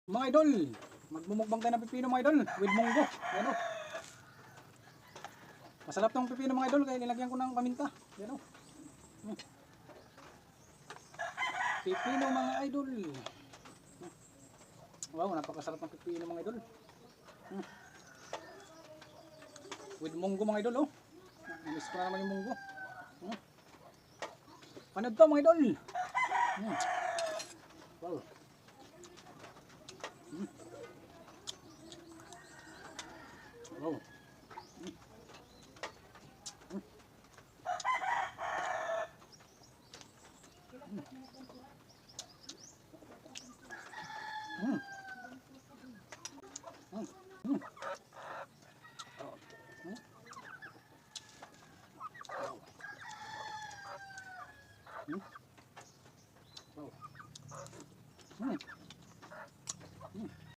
Mga idol, magmumukbang tayo ng pipino mga idol with munggo. Yan o. Masarap tong pipino mga idol kaya nilagyan ko ng paminta. Yan o. Pipino mga idol. Wow, napakasarap ng pipino mga idol. With munggo mga idol oh. Namiss ko na naman yung munggo. Panod to mga idol. Wow.